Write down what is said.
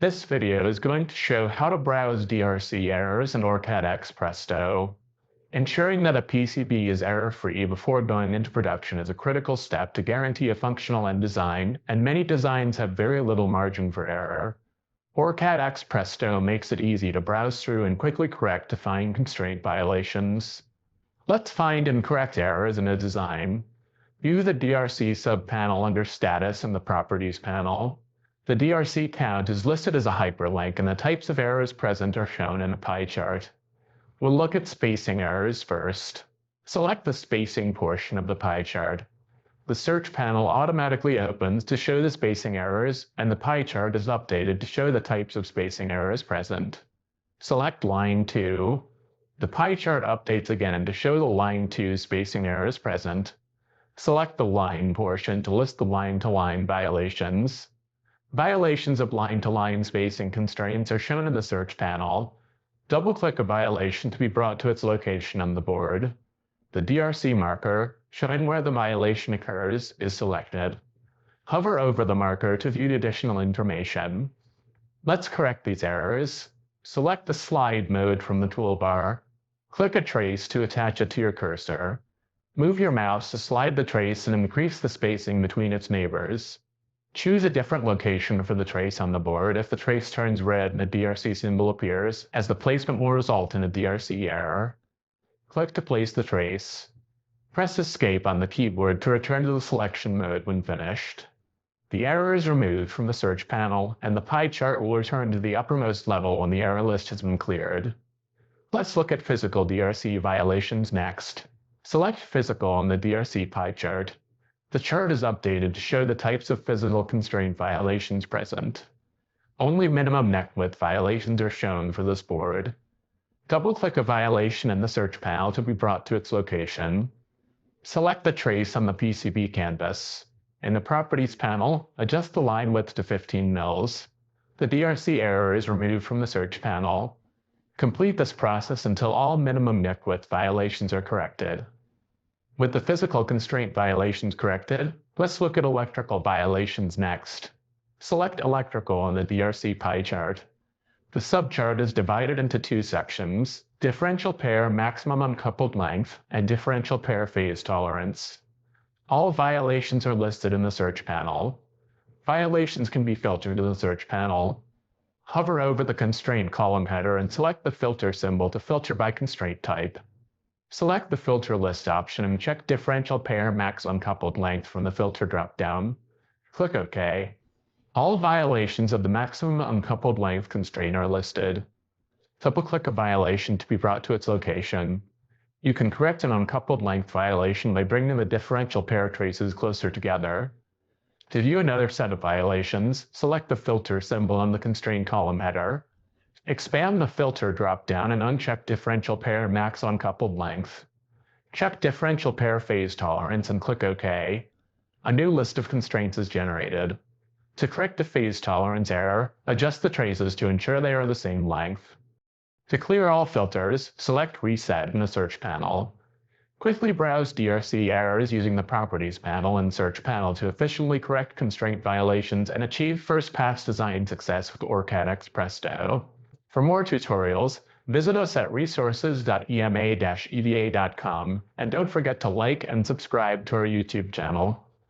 This video is going to show how to browse DRC errors in OrCAD X Presto. Ensuring that a PCB is error-free before going into production is a critical step to guarantee a functional end design, and many designs have very little margin for error. OrCAD X Presto makes it easy to browse through and quickly correct defined constraint violations. Let's find and correct errors in a design. View the DRC subpanel under Status in the Properties panel. The DRC count is listed as a hyperlink, and the types of errors present are shown in a pie chart. We'll look at spacing errors first. Select the spacing portion of the pie chart. The search panel automatically opens to show the spacing errors, and the pie chart is updated to show the types of spacing errors present. Select line 2. The pie chart updates again to show the line 2 spacing errors present. Select the line portion to list the line-to-line violations. Violations of line-to-line spacing constraints are shown in the search panel. Double-click a violation to be brought to its location on the board. The DRC marker, showing where the violation occurs, is selected. Hover over the marker to view additional information. Let's correct these errors. Select the slide mode from the toolbar. Click a trace to attach it to your cursor. Move your mouse to slide the trace and increase the spacing between its neighbors. Choose a different location for the trace on the board if the trace turns red and a DRC symbol appears, as the placement will result in a DRC error. Click to place the trace. Press Escape on the keyboard to return to the selection mode when finished. The error is removed from the search panel, and the pie chart will return to the uppermost level when the error list has been cleared. Let's look at physical DRC violations next. Select Physical on the DRC pie chart. The chart is updated to show the types of physical constraint violations present. Only minimum neck width violations are shown for this board. Double-click a violation in the search panel to be brought to its location. Select the trace on the PCB canvas. In the Properties panel, adjust the line width to 15 mils. The DRC error is removed from the search panel. Complete this process until all minimum neck width violations are corrected. With the physical constraint violations corrected, let's look at electrical violations next. Select Electrical on the DRC pie chart. The subchart is divided into two sections: differential pair maximum uncoupled length and differential pair phase tolerance. All violations are listed in the search panel. Violations can be filtered in the search panel. Hover over the constraint column header and select the filter symbol to filter by constraint type. Select the Filter List option and check Differential Pair Max Uncoupled Length from the filter dropdown. Click OK. All violations of the maximum uncoupled length constraint are listed. Double-click a violation to be brought to its location. You can correct an uncoupled length violation by bringing the differential pair traces closer together. To view another set of violations, select the Filter symbol on the constraint column header. Expand the Filter dropdown and uncheck Differential Pair Max Uncoupled Length. Check Differential Pair Phase Tolerance and click OK. A new list of constraints is generated. To correct a phase tolerance error, adjust the traces to ensure they are the same length. To clear all filters, select Reset in the search panel. Quickly browse DRC errors using the Properties panel and Search panel to efficiently correct constraint violations and achieve first-pass design success with OrCAD X Presto. For more tutorials, visit us at resources.ema-eva.com, and don't forget to like and subscribe to our YouTube channel.